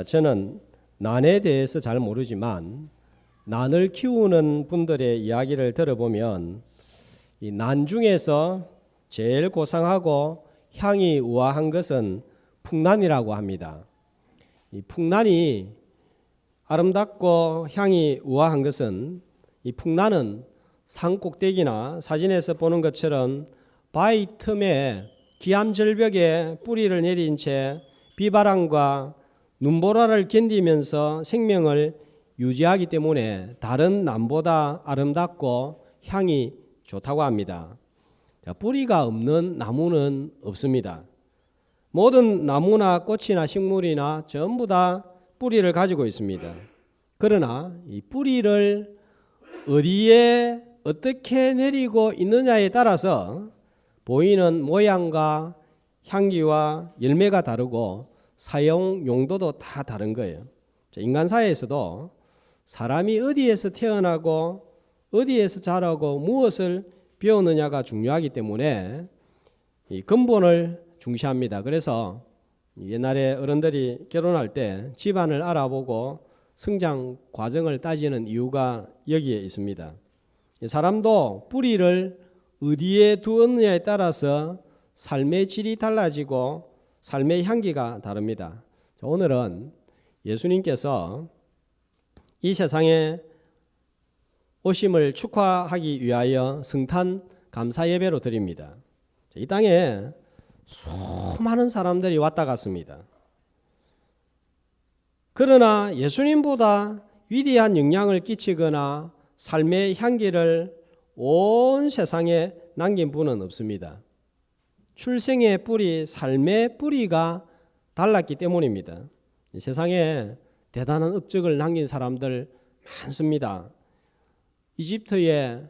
저는 난에 대해서 잘 모르지만 난을 키우는 분들의 이야기를 들어보면 이 난 중에서 제일 고상하고 향이 우아한 것은 풍란이라고 합니다. 이 풍란이 아름답고 향이 우아한 것은 이 풍란은 산 꼭대기나 사진에서 보는 것처럼 바위 틈에 기암 절벽에 뿌리를 내린 채 비바람과 눈보라를 견디면서 생명을 유지하기 때문에 다른 나무보다 아름답고 향이 좋다고 합니다. 뿌리가 없는 나무는 없습니다. 모든 나무나 꽃이나 식물이나 전부 다 뿌리를 가지고 있습니다. 그러나 이 뿌리를 어디에 어떻게 내리고 있느냐에 따라서 보이는 모양과 향기와 열매가 다르고 사용 용도도 다 다른 거예요. 인간사회에서도 사람이 어디에서 태어나고 어디에서 자라고 무엇을 배우느냐가 중요하기 때문에 이 근본을 중시합니다. 그래서 옛날에 어른들이 결혼할 때 집안을 알아보고 성장 과정을 따지는 이유가 여기에 있습니다. 사람도 뿌리를 어디에 두었느냐에 따라서 삶의 질이 달라지고 삶의 향기가 다릅니다. 오늘은 예수님께서 이 세상에 오심을 축하하기 위하여 성탄 감사 예배로 드립니다. 이 땅에 수많은 사람들이 왔다 갔습니다. 그러나 예수님보다 위대한 영향을 끼치거나 삶의 향기를 온 세상에 남긴 분은 없습니다. 출생의 뿌리, 삶의 뿌리가 달랐기 때문입니다. 이 세상에 대단한 업적을 남긴 사람들 많습니다. 이집트의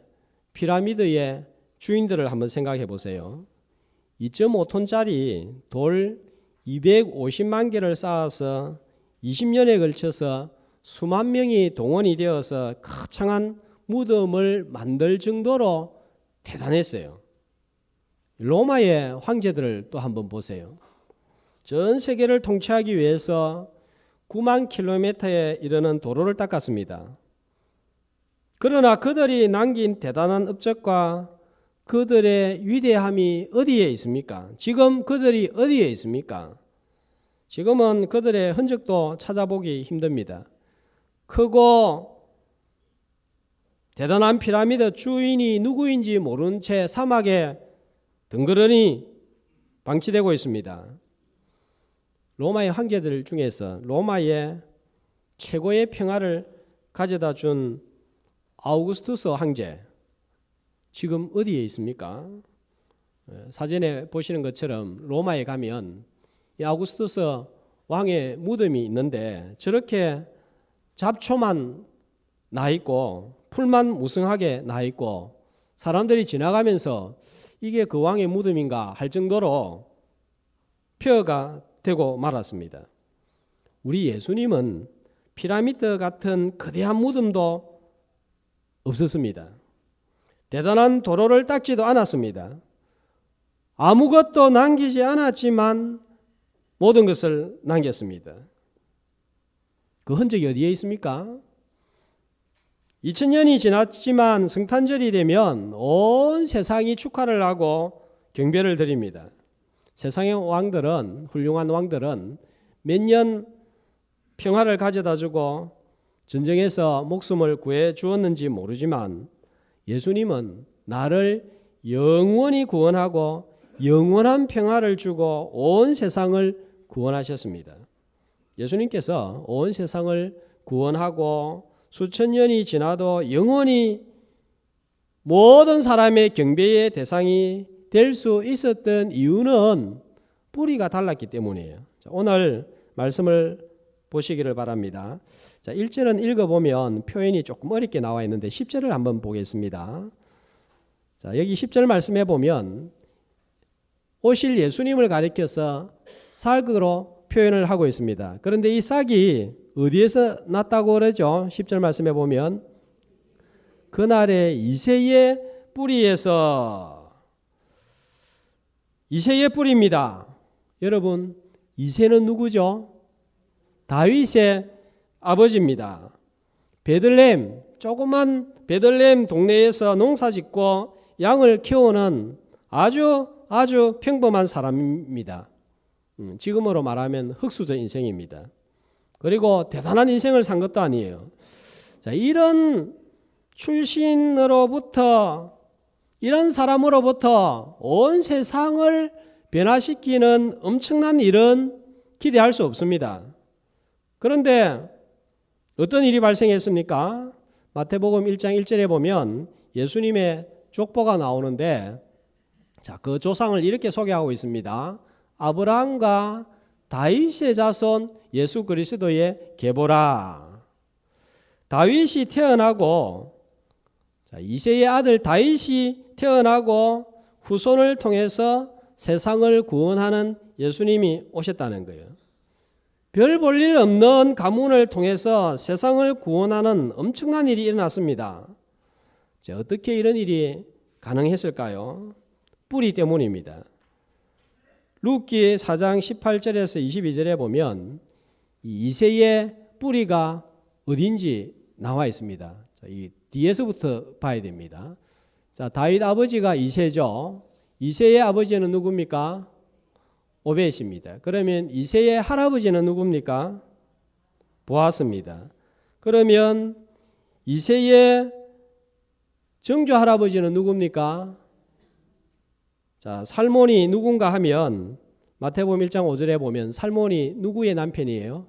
피라미드의 주인들을 한번 생각해 보세요. 2.5톤짜리 돌 250만 개를 쌓아서 20년에 걸쳐서 수만 명이 동원이 되어서 거창한 무덤을 만들 정도로 대단했어요. 로마의 황제들을 또 한번 보세요. 전 세계를 통치하기 위해서 9만 킬로미터에 이르는 도로를 닦았습니다. 그러나 그들이 남긴 대단한 업적과 그들의 위대함이 어디에 있습니까? 지금 그들이 어디에 있습니까? 지금은 그들의 흔적도 찾아보기 힘듭니다. 크고 대단한 피라미드 주인이 누구인지 모른 채 사막에 덩그러니 방치되고 있습니다. 로마의 황제들 중에서 로마의 최고의 평화를 가져다 준 아우구스투스 황제 지금 어디에 있습니까? 사진에 보시는 것처럼 로마에 가면 이 아우구스투스 왕의 무덤이 있는데 저렇게 잡초만 나 있고 풀만 무성하게 나 있고 사람들이 지나가면서 이게 그 왕의 무덤인가 할 정도로 폐허가 되고 말았습니다. 우리 예수님은 피라미드 같은 거대한 무덤도 없었습니다. 대단한 도로를 닦지도 않았습니다. 아무것도 남기지 않았지만 모든 것을 남겼습니다. 그 흔적이 어디에 있습니까? 2000년이 지났지만 성탄절이 되면 온 세상이 축하를 하고 경배를 드립니다. 세상의 왕들은, 훌륭한 왕들은 몇 년 평화를 가져다 주고 전쟁에서 목숨을 구해 주었는지 모르지만 예수님은 나를 영원히 구원하고 영원한 평화를 주고 온 세상을 구원하셨습니다. 예수님께서 온 세상을 구원하고 수천 년이 지나도 영원히 모든 사람의 경배의 대상이 될 수 있었던 이유는 뿌리가 달랐기 때문이에요. 오늘 말씀을 보시기를 바랍니다. 1절은 읽어보면 표현이 조금 어렵게 나와 있는데 10절을 한번 보겠습니다. 여기 10절 말씀해 보면 오실 예수님을 가리켜서 싹으로 표현을 하고 있습니다. 그런데 이 싹이 어디에서 났다고 그러죠? 10절 말씀해 보면 그날의 이새의 뿌리에서 이새의 뿌리입니다. 여러분 이새는 누구죠? 다윗의 아버지입니다. 베들레헴, 조그만 베들레헴 동네에서 농사짓고 양을 키우는 아주 평범한 사람입니다. 지금으로 말하면 흙수저 인생입니다. 그리고 대단한 인생을 산 것도 아니에요. 자, 이런 출신으로부터, 이런 사람으로부터 온 세상을 변화시키는 엄청난 일은 기대할 수 없습니다. 그런데 어떤 일이 발생했습니까? 마태복음 1장 1절에 보면 예수님의 족보가 나오는데, 자, 그 조상을 이렇게 소개하고 있습니다. 아브라함과 다윗의 자손 예수 그리스도의 계보라. 다윗이 태어나고, 자, 이새의 아들 다윗이 태어나고 후손을 통해서 세상을 구원하는 예수님이 오셨다는 거예요. 별 볼 일 없는 가문을 통해서 세상을 구원하는 엄청난 일이 일어났습니다. 자, 어떻게 이런 일이 가능했을까요? 뿌리 때문입니다. 룻기 4장 18절에서 22절에 보면 이새의 뿌리가 어딘지 나와 있습니다. 자, 이 뒤에서부터 봐야 됩니다. 자, 다윗 아버지가 이새죠. 이새의 아버지는 누굽니까? 오벳입니다. 그러면 이새의 할아버지는 누굽니까? 보아스입니다. 그러면 이새의 정조 할아버지는 누굽니까? 자, 살몬이 누군가 하면 마태복음 1장 5절에 보면 살몬이 누구의 남편이에요?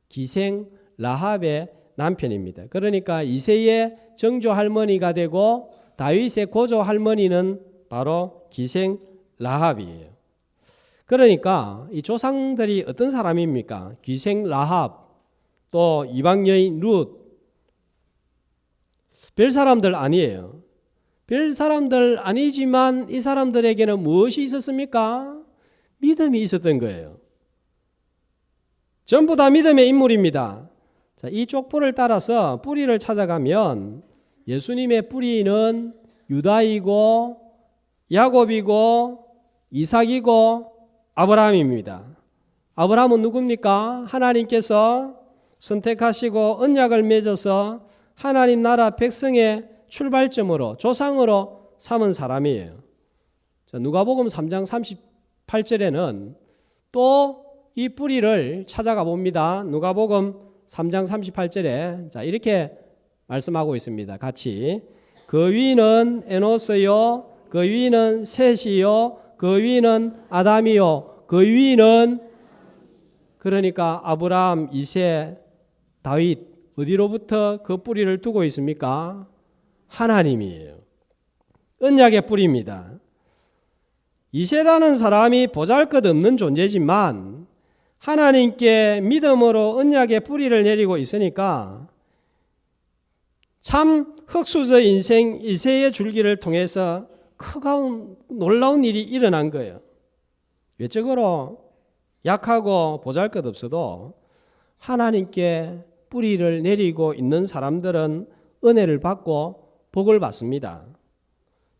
기생 라합의 남편입니다. 그러니까 이새의 정조 할머니가 되고 다윗의 고조 할머니는 바로 기생 라합이에요. 그러니까 이 조상들이 어떤 사람입니까? 기생 라합, 또 이방 여인 룻, 별 사람들 아니에요. 별 사람들 아니지만 이 사람들에게는 무엇이 있었습니까? 믿음이 있었던 거예요. 전부 다 믿음의 인물입니다. 자, 이 족보를 따라서 뿌리를 찾아가면 예수님의 뿌리는 유다이고 야곱이고 이삭이고 아브라함입니다. 아브라함은 누굽니까? 하나님께서 선택하시고 언약을 맺어서 하나님 나라 백성의 출발점으로 조상으로 삼은 사람이에요. 자, 누가복음 3장 38절에는 또 이 뿌리를 찾아가 봅니다. 누가복음 3장 38절에 자, 이렇게 말씀하고 있습니다. 같이 그 위는 에노스요, 그 위는 셋이요, 그 위는 아담이요, 그 위는, 그러니까 아브라함, 이새, 다윗 어디로부터 그 뿌리를 두고 있습니까? 하나님이에요. 언약의 뿌리입니다. 이새라는 사람이 보잘것없는 존재지만 하나님께 믿음으로 언약의 뿌리를 내리고 있으니까 참 흙수저 인생 이새의 줄기를 통해서 크고 놀라운 일이 일어난 거예요. 외적으로 약하고 보잘것없어도 하나님께 뿌리를 내리고 있는 사람들은 은혜를 받고 복을 받습니다.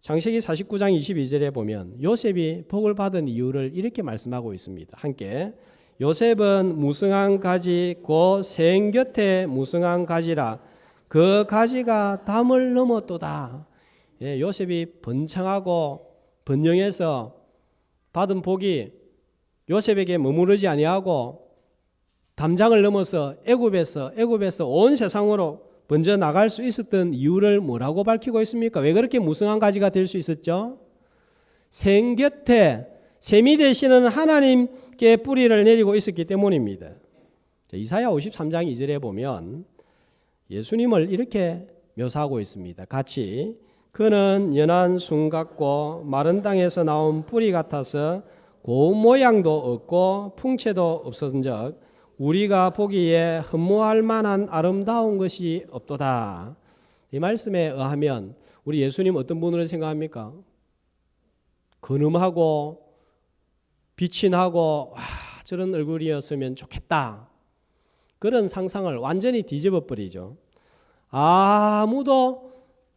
창세기 49장 22절에 보면 요셉이 복을 받은 이유를 이렇게 말씀하고 있습니다. 함께 요셉은 무성한 가지 곧 생 곁에 무성한 가지라 그 가지가 담을 넘었도다. 예, 요셉이 번창하고 번영해서 받은 복이 요셉에게 머무르지 아니하고 담장을 넘어서 애굽에서 온 세상으로 번져 나갈 수 있었던 이유를 뭐라고 밝히고 있습니까? 왜 그렇게 무성한 가지가 될 수 있었죠? 생 곁에 셈이 되시는 하나님께 뿌리를 내리고 있었기 때문입니다. 이사야 53장 2절에 보면 예수님을 이렇게 묘사하고 있습니다. 같이 그는 연한 순 같고 마른 땅에서 나온 뿌리 같아서 고운 모양도 없고 풍채도 없었은즉 우리가 보기에 흠모할 만한 아름다운 것이 없도다. 이 말씀에 의하면 우리 예수님 어떤 분으로 생각합니까? 근엄하고 빛이 나고 저런 얼굴이었으면 좋겠다. 그런 상상을 완전히 뒤집어 버리죠. 아무도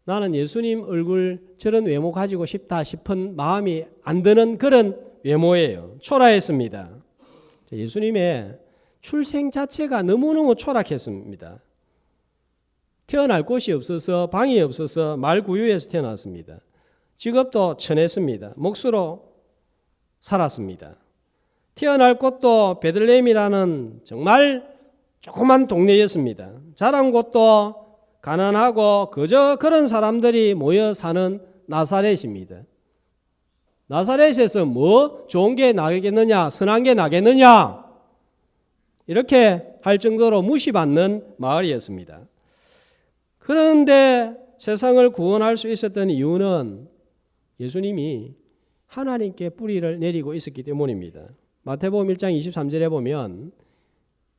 나는 예수님 얼굴 저런 외모 가지고 싶다 싶은 마음이 안 드는 그런 외모예요. 초라했습니다. 예수님의 출생 자체가 너무너무 초락했습니다. 태어날 곳이 없어서 방이 없어서 말구유에서 태어났습니다. 직업도 천했습니다. 목수로 살았습니다. 태어날 곳도 베들레헴이라는 정말 조그만 동네였습니다. 자란 곳도 가난하고 그저 그런 사람들이 모여 사는 나사렛입니다. 나사렛에서 뭐 좋은 게 나겠느냐, 선한 게 나겠느냐, 이렇게 할 정도로 무시받는 마을이었습니다. 그런데 세상을 구원할 수 있었던 이유는 예수님이 하나님께 뿌리를 내리고 있었기 때문입니다. 마태복음 1장 23절에 보면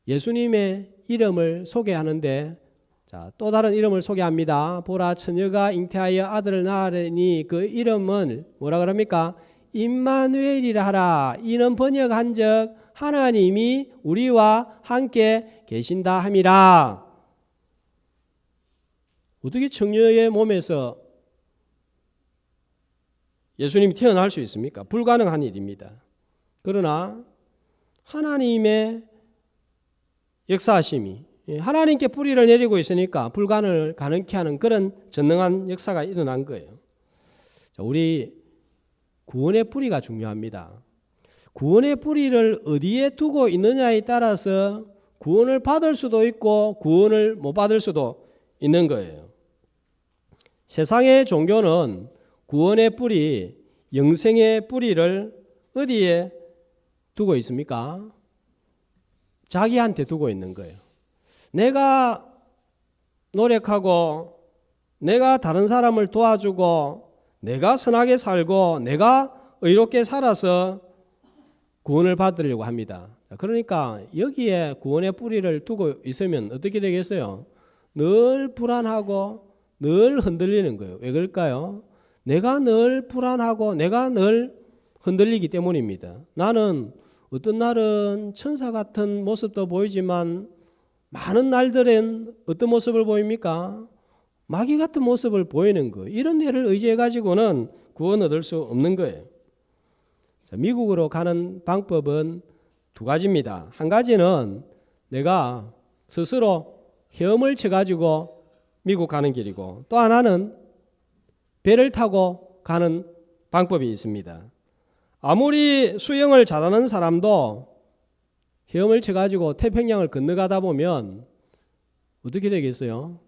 예수님의 이름을 소개하는데, 자, 또 다른 이름을 소개합니다. 보라, 처녀가 잉태하여 아들을 낳으니 그 이름은 뭐라 그럽니까? 임마누엘이라 하라. 이는 번역한 적 하나님이 우리와 함께 계신다 함이라. 어떻게 처녀의 몸에서 예수님이 태어날 수 있습니까? 불가능한 일입니다. 그러나 하나님의 역사하심이, 하나님께 뿌리를 내리고 있으니까 불가능을 가능케 하는 그런 전능한 역사가 일어난 거예요. 자, 우리 구원의 뿌리가 중요합니다. 구원의 뿌리를 어디에 두고 있느냐에 따라서 구원을 받을 수도 있고 구원을 못 받을 수도 있는 거예요. 세상의 종교는 구원의 뿌리, 영생의 뿌리를 어디에 두고 있습니까? 자기한테 두고 있는 거예요. 내가 노력하고 내가 다른 사람을 도와주고 내가 선하게 살고 내가 의롭게 살아서 구원을 받으려고 합니다. 그러니까 여기에 구원의 뿌리를 두고 있으면 어떻게 되겠어요? 늘 불안하고 늘 흔들리는 거예요. 왜 그럴까요? 내가 늘 불안하고 내가 늘 흔들리기 때문입니다. 나는 어떤 날은 천사 같은 모습도 보이지만 많은 날들은 어떤 모습을 보입니까? 마귀 같은 모습을 보이는 거예요. 이런 일을 의지해 가지고는 구원 얻을 수 없는 거예요. 자, 미국으로 가는 방법은 두 가지입니다. 한 가지는 내가 스스로 헤엄을 쳐가지고 미국 가는 길이고, 또 하나는 배를 타고 가는 방법이 있습니다. 아무리 수영을 잘하는 사람도 헤엄을 쳐가지고 태평양을 건너가다 보면 어떻게 되겠어요?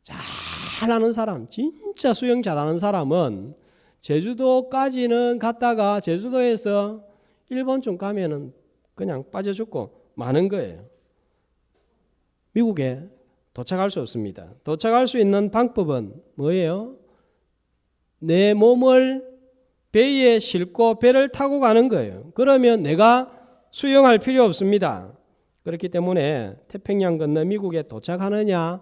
잘하는 사람, 진짜 수영 잘하는 사람은 제주도까지는 갔다가 제주도에서 일본쯤 가면은 그냥 빠져 죽고 마는 거예요. 미국에 도착할 수 없습니다. 도착할 수 있는 방법은 뭐예요? 내 몸을 배에 싣고 배를 타고 가는 거예요. 그러면 내가 수영할 필요 없습니다. 그렇기 때문에 태평양 건너 미국에 도착하느냐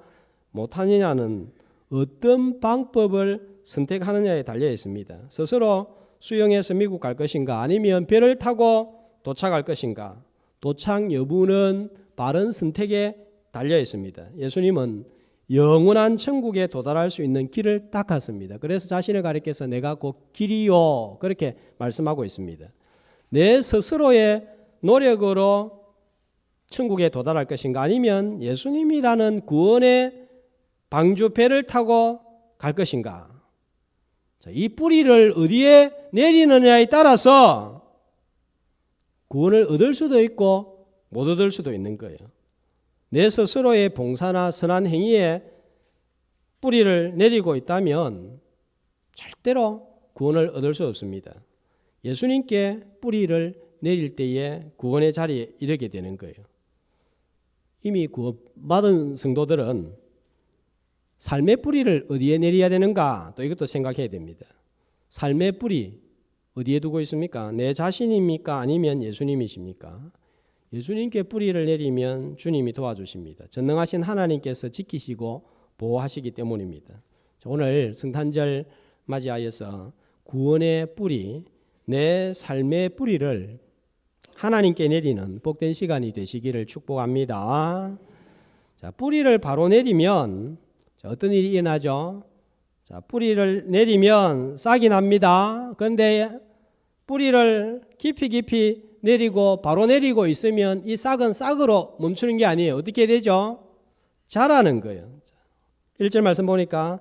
못하느냐는 어떤 방법을 선택하느냐에 달려 있습니다. 스스로 수영해서 미국 갈 것인가, 아니면 배를 타고 도착할 것인가, 도착 여부는 바른 선택에 달려 있습니다. 예수님은 영원한 천국에 도달할 수 있는 길을 닦았습니다. 그래서 자신을 가리켜서 내가 곧 길이요, 그렇게 말씀하고 있습니다. 내 스스로의 노력으로 천국에 도달할 것인가, 아니면 예수님이라는 구원의 방주 배를 타고 갈 것인가. 자, 이 뿌리를 어디에 내리느냐에 따라서 구원을 얻을 수도 있고 못 얻을 수도 있는 거예요. 내 스스로의 봉사나 선한 행위에 뿌리를 내리고 있다면 절대로 구원을 얻을 수 없습니다. 예수님께 뿌리를 내릴 때에 구원의 자리에 이르게 되는 거예요. 이미 구원받은 성도들은 삶의 뿌리를 어디에 내려야 되는가, 또 이것도 생각해야 됩니다. 삶의 뿌리 어디에 두고 있습니까? 내 자신입니까? 아니면 예수님이십니까? 예수님께 뿌리를 내리면 주님이 도와주십니다. 전능하신 하나님께서 지키시고 보호하시기 때문입니다. 오늘 성탄절 맞이하여서 구원의 뿌리, 내 삶의 뿌리를 하나님께 내리는 복된 시간이 되시기를 축복합니다. 자, 뿌리를 바로 내리면 어떤 일이 일어나죠? 자, 뿌리를 내리면 싹이 납니다. 그런데 뿌리를 깊이 내리고 바로 내리고 있으면 이 싹은 싹으로 멈추는 게 아니에요. 어떻게 되죠? 자라는 거예요. 1절 말씀 보니까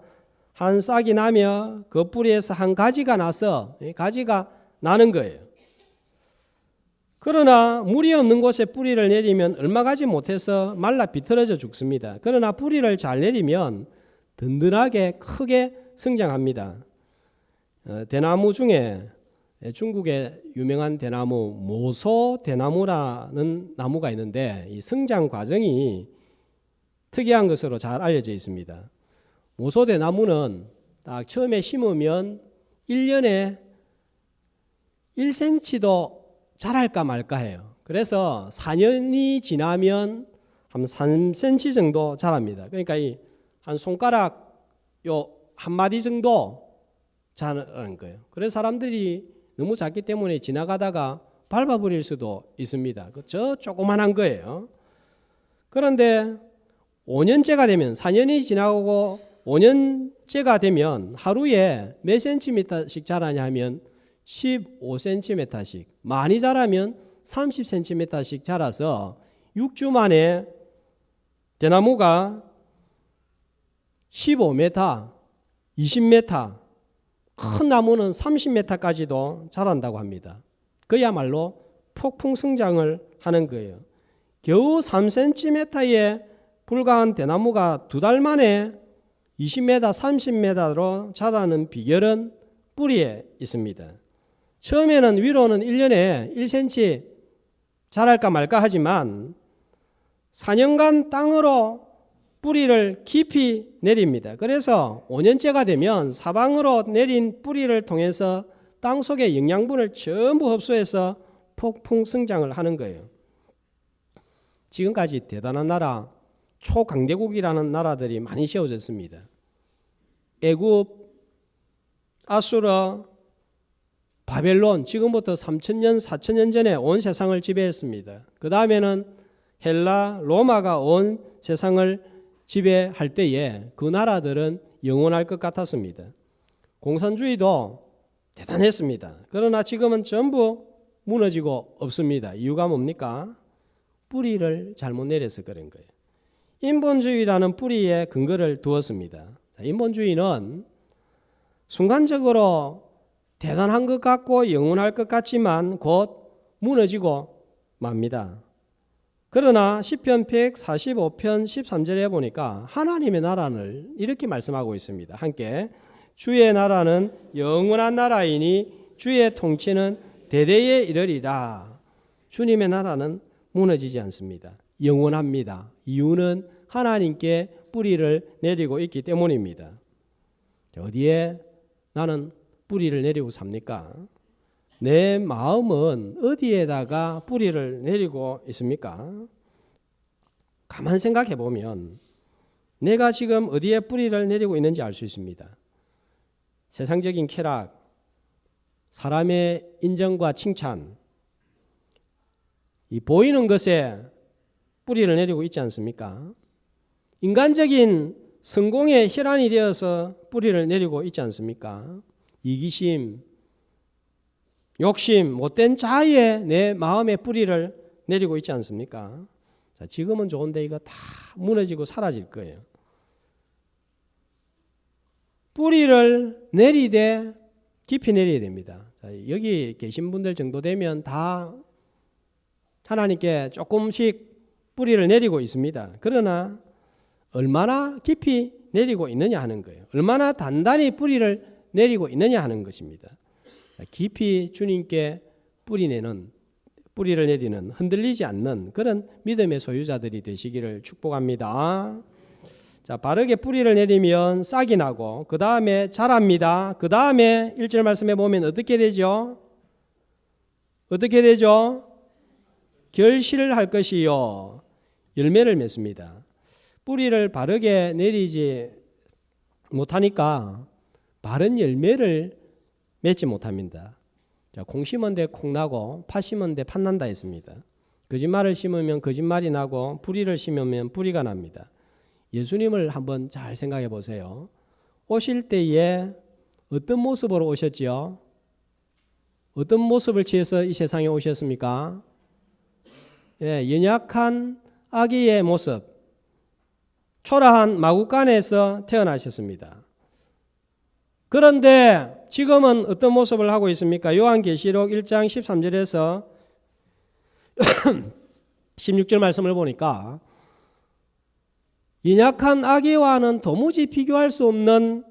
한 싹이 나며 그 뿌리에서 한 가지가 나서 가지가 나는 거예요. 그러나 물이 없는 곳에 뿌리를 내리면 얼마 가지 못해서 말라 비틀어져 죽습니다. 그러나 뿌리를 잘 내리면 든든하게 크게 성장합니다. 대나무 중에 중국의 유명한 대나무 모소 대나무라는 나무가 있는데 이 성장 과정이 특이한 것으로 잘 알려져 있습니다. 모소 대나무는 딱 처음에 심으면 1년에 1cm도 자랄까 말까 해요. 그래서 4년이 지나면 한 3cm 정도 자랍니다. 그러니까 이 한 손가락 요 한 마디 정도 자라는 거예요. 그래서 사람들이 너무 작기 때문에 지나가다가 밟아버릴 수도 있습니다. 저 조그만한 거예요. 그런데 5년째가 되면 4년이 지나고 5년째가 되면 하루에 몇 cm씩 자라냐 하면 15cm씩, 많이 자라면 30cm씩 자라서 6주 만에 대나무가 15m, 20m, 큰 나무는 30m까지도 자란다고 합니다. 그야말로 폭풍 성장을 하는 거예요. 겨우 3cm에 불과한 대나무가 2달 만에 20m, 30m로 자라는 비결은 뿌리에 있습니다. 처음에는 위로는 1년에 1cm 자랄까 말까 하지만 4년간 땅으로 뿌리를 깊이 내립니다. 그래서 5년째가 되면 사방으로 내린 뿌리를 통해서 땅 속의 영양분을 전부 흡수해서 폭풍 성장을 하는 거예요. 지금까지 대단한 나라, 초강대국이라는 나라들이 많이 세워졌습니다. 애굽, 아수르, 바벨론, 지금부터 3,000년, 4,000년 전에 온 세상을 지배했습니다. 그 다음에는 헬라, 로마가 온 세상을 지배할 때에 그 나라들은 영원할 것 같았습니다. 공산주의도 대단했습니다. 그러나 지금은 전부 무너지고 없습니다. 이유가 뭡니까? 뿌리를 잘못 내려서 그런 거예요. 인본주의라는 뿌리에 근거를 두었습니다. 인본주의는 순간적으로 대단한 것 같고 영원할 것 같지만 곧 무너지고 맙니다. 그러나 시편 145편 13절에 보니까 하나님의 나라를 이렇게 말씀하고 있습니다. 함께 주의 나라는 영원한 나라이니 주의 통치는 대대에 이르리라. 주님의 나라는 무너지지 않습니다. 영원합니다. 이유는 하나님께 뿌리를 내리고 있기 때문입니다. 어디에 나는 뿌리를 내리고 삽니까? 내 마음은 어디에다가 뿌리를 내리고 있습니까? 가만 생각해 보면 내가 지금 어디에 뿌리를 내리고 있는지 알 수 있습니다. 세상적인 쾌락, 사람의 인정과 칭찬, 이 보이는 것에 뿌리를 내리고 있지 않습니까? 인간적인 성공의 혈안이 되어서 뿌리를 내리고 있지 않습니까? 이기심, 욕심, 못된 자아에 내 마음에 뿌리를 내리고 있지 않습니까? 자, 지금은 좋은데 이거 다 무너지고 사라질 거예요. 뿌리를 내리되 깊이 내려야 됩니다. 자, 여기 계신 분들 정도 되면 다 하나님께 조금씩 뿌리를 내리고 있습니다. 그러나 얼마나 깊이 내리고 있느냐 하는 거예요. 얼마나 단단히 뿌리를 내리고 있느냐 하는 것입니다. 깊이 주님께 뿌리를 내리는 흔들리지 않는 그런 믿음의 소유자들이 되시기를 축복합니다. 자, 바르게 뿌리를 내리면 싹이 나고 그 다음에 자랍니다. 그 다음에 1절 말씀에 보면 어떻게 되죠? 어떻게 되죠? 결실을 할 것이요 열매를 맺습니다. 뿌리를 바르게 내리지 못하니까 바른 열매를 맺지 못합니다. 자, 콩 심은데 콩 나고 팥 심은데 팥 난다 했습니다. 거짓말을 심으면 거짓말이 나고 뿌리를 심으면 뿌리가 납니다. 예수님을 한번 잘 생각해 보세요. 오실 때에 어떤 모습으로 오셨지요? 어떤 모습을 취해서 이 세상에 오셨습니까? 예, 연약한 아기의 모습, 초라한 마구간에서 태어나셨습니다. 그런데 지금은 어떤 모습을 하고 있습니까? 요한계시록 1장 13절에서 16절 말씀을 보니까 연약한 아기와는 도무지 비교할 수 없는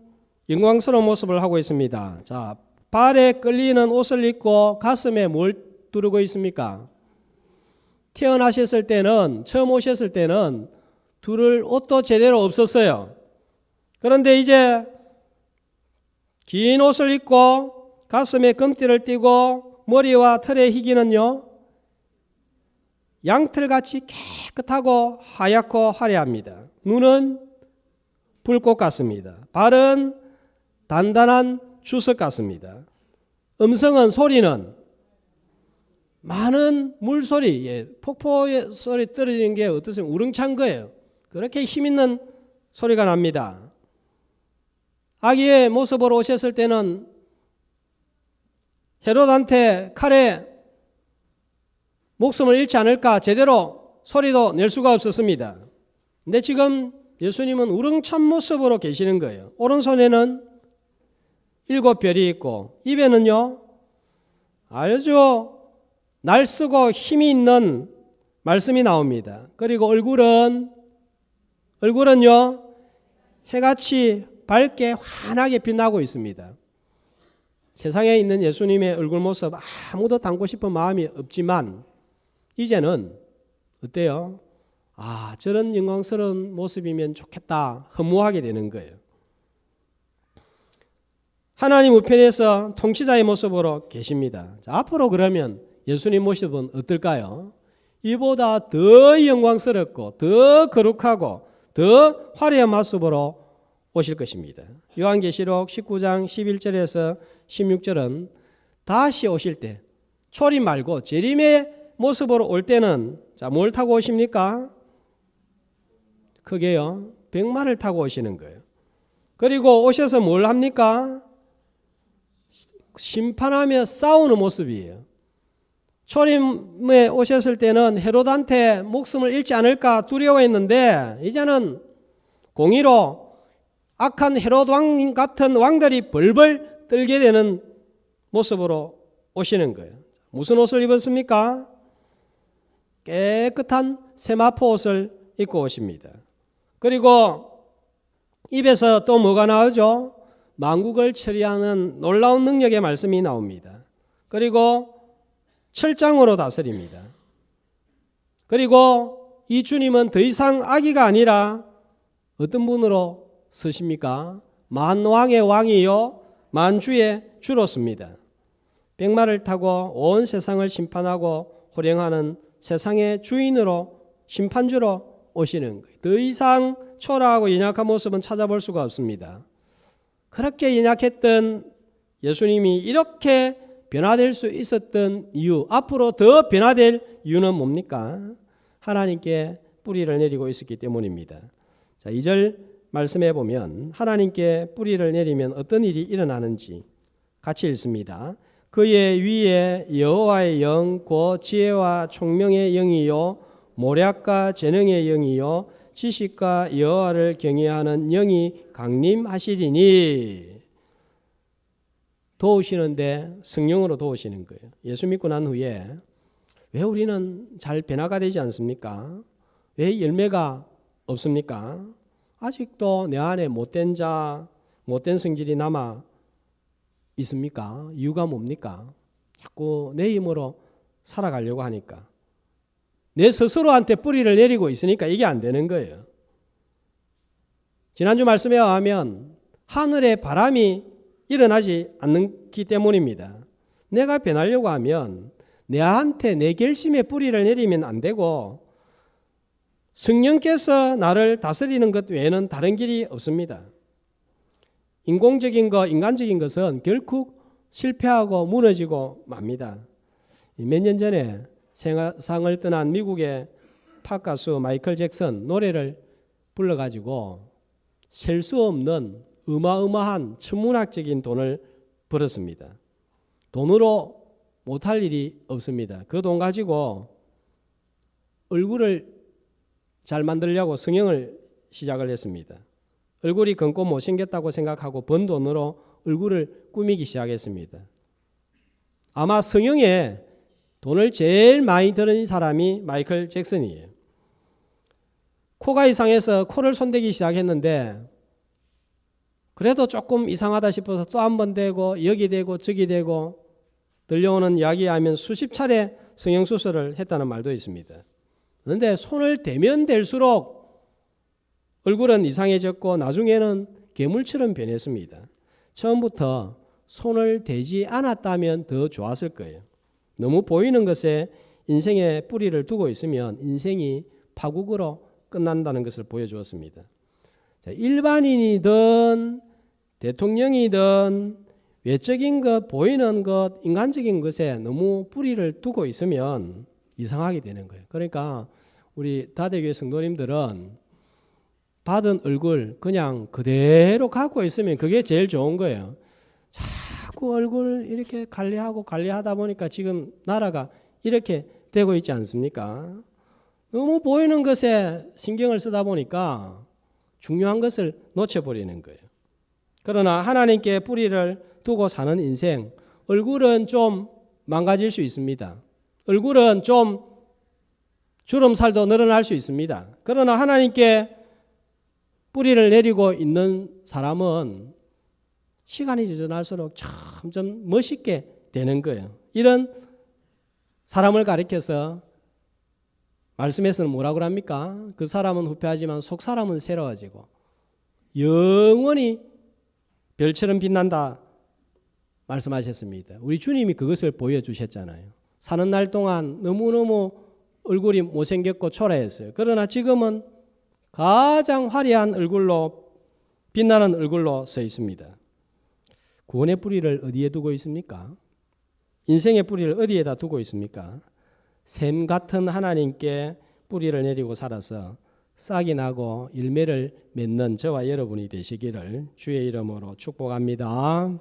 영광스러운 모습을 하고 있습니다. 자, 발에 끌리는 옷을 입고 가슴에 뭘 두르고 있습니까? 태어나셨을 때는, 처음 오셨을 때는 두를 옷도 제대로 없었어요. 그런데 이제 긴 옷을 입고 가슴에 금띠를 띠고 머리와 털의 희기는요, 양털같이 깨끗하고 하얗고 화려합니다. 눈은 불꽃 같습니다. 발은 단단한 주석 같습니다. 음성은, 소리는 많은 물소리, 예, 폭포의 소리 떨어지는 게 어떠세요? 우렁찬 거예요. 그렇게 힘있는 소리가 납니다. 아기의 모습으로 오셨을 때는 헤롯한테 칼에 목숨을 잃지 않을까 제대로 소리도 낼 수가 없었습니다. 근데 지금 예수님은 우렁찬 모습으로 계시는 거예요. 오른손에는 7별이 있고 입에는요 아주 날쓰고 힘이 있는 말씀이 나옵니다. 그리고 얼굴은요 해같이 밝게 환하게 빛나고 있습니다. 세상에 있는 예수님의 얼굴 모습 아무도 닮고 싶은 마음이 없지만 이제는 어때요? 아, 저런 영광스러운 모습이면 좋겠다 허무하게 되는 거예요. 하나님 우편에서 통치자의 모습으로 계십니다. 자, 앞으로 그러면 예수님 모습은 어떨까요? 이보다 더 영광스럽고 더 거룩하고 더 화려한 모습으로 오실 것입니다. 요한계시록 19장 11절에서 16절은 다시 오실 때 초림 말고 재림의 모습으로 올 때는 자, 뭘 타고 오십니까? 크게요, 백마를 타고 오시는 거예요. 그리고 오셔서 뭘 합니까? 심판하며 싸우는 모습이에요. 초림에 오셨을 때는 헤롯한테 목숨을 잃지 않을까 두려워했는데 이제는 공의로 악한 헤롯 왕 같은 왕들이 벌벌 떨게 되는 모습으로 오시는 거예요. 무슨 옷을 입었습니까? 깨끗한 세마포 옷을 입고 오십니다. 그리고 입에서 또 뭐가 나오죠? 만국을 처리하는 놀라운 능력의 말씀이 나옵니다. 그리고 철장으로 다스립니다. 그리고 이 주님은 더 이상 아기가 아니라 어떤 분으로 서십니까? 만왕의 왕이요 만주의 주로섭니다. 백마를 타고 온 세상을 심판하고 호령하는 세상의 주인으로 심판주로 오시는 거예요. 더 이상 초라하고 연약한 모습은 찾아볼 수가 없습니다. 그렇게 연약했던 예수님이 이렇게 변화될 수 있었던 이유, 앞으로 더 변화될 이유는 뭡니까? 하나님께 뿌리를 내리고 있었기 때문입니다. 자, 2절 말씀해 보면 하나님께 뿌리를 내리면 어떤 일이 일어나는지 같이 읽습니다. 그의 위에 여호와의 영, 곧 지혜와 총명의 영이요 모략과 재능의 영이요 지식과 여호와를 경외하는 영이 강림하시리니. 도우시는데 성령으로 도우시는 거예요. 예수 믿고 난 후에 왜 우리는 잘 변화가 되지 않습니까? 왜 열매가 없습니까? 아직도 내 안에 못된 자, 못된 성질이 남아 있습니까? 이유가 뭡니까? 자꾸 내 힘으로 살아가려고 하니까. 내 스스로한테 뿌리를 내리고 있으니까 이게 안 되는 거예요. 지난주 말씀에 의하면 하늘에 바람이 일어나지 않기 때문입니다. 내가 변하려고 하면 내한테 내 결심에 뿌리를 내리면 안 되고 성령께서 나를 다스리는 것 외에는 다른 길이 없습니다. 인공적인 것, 인간적인 것은 결국 실패하고 무너지고 맙니다. 몇 년 전에 세상을 떠난 미국의 팝 가수 마이클 잭슨 노래를 불러가지고 셀 수 없는 어마어마한 천문학적인 돈을 벌었습니다. 돈으로 못할 일이 없습니다. 그 돈 가지고 얼굴을 잘 만들려고 성형을 시작을 했습니다. 얼굴이 검고 못생겼다고 생각하고 번 돈으로 얼굴을 꾸미기 시작했습니다. 아마 성형에 돈을 제일 많이 들인 사람이 마이클 잭슨이에요. 코가 이상해서 코를 손대기 시작했는데 그래도 조금 이상하다 싶어서 또 한 번 대고 여기 대고 저기 대고 들려오는 이야기에 하면 수십 차례 성형수술을 했다는 말도 있습니다. 그런데 손을 대면 대수록 얼굴은 이상해졌고 나중에는 괴물처럼 변했습니다. 처음부터 손을 대지 않았다면 더 좋았을 거예요. 너무 보이는 것에 인생의 뿌리를 두고 있으면 인생이 파국으로 끝난다는 것을 보여주었습니다. 일반인이든 대통령이든 외적인 것, 보이는 것, 인간적인 것에 너무 뿌리를 두고 있으면 이상하게 되는 거예요. 그러니까 우리 다대교회 성도님들은 받은 얼굴 그냥 그대로 갖고 있으면 그게 제일 좋은 거예요. 자꾸 얼굴 이렇게 관리하다 보니까 지금 나라가 이렇게 되고 있지 않습니까? 너무 보이는 것에 신경을 쓰다 보니까 중요한 것을 놓쳐버리는 거예요. 그러나 하나님께 뿌리를 두고 사는 인생, 얼굴은 좀 망가질 수 있습니다. 얼굴은 좀 주름살도 늘어날 수 있습니다. 그러나 하나님께 뿌리를 내리고 있는 사람은 시간이 지날수록 점점 멋있게 되는 거예요. 이런 사람을 가리켜서 말씀에서는 뭐라고 합니까? 그 사람은 후패하지만 속 사람은 새로워지고 영원히 별처럼 빛난다 말씀하셨습니다. 우리 주님이 그것을 보여주셨잖아요. 사는 날 동안 너무너무 얼굴이 못생겼고 초라했어요. 그러나 지금은 가장 화려한 얼굴로 빛나는 얼굴로 서 있습니다. 구원의 뿌리를 어디에 두고 있습니까? 인생의 뿌리를 어디에다 두고 있습니까? 샘 같은 하나님께 뿌리를 내리고 살아서 싹이 나고 열매를 맺는 저와 여러분이 되시기를 주의 이름으로 축복합니다.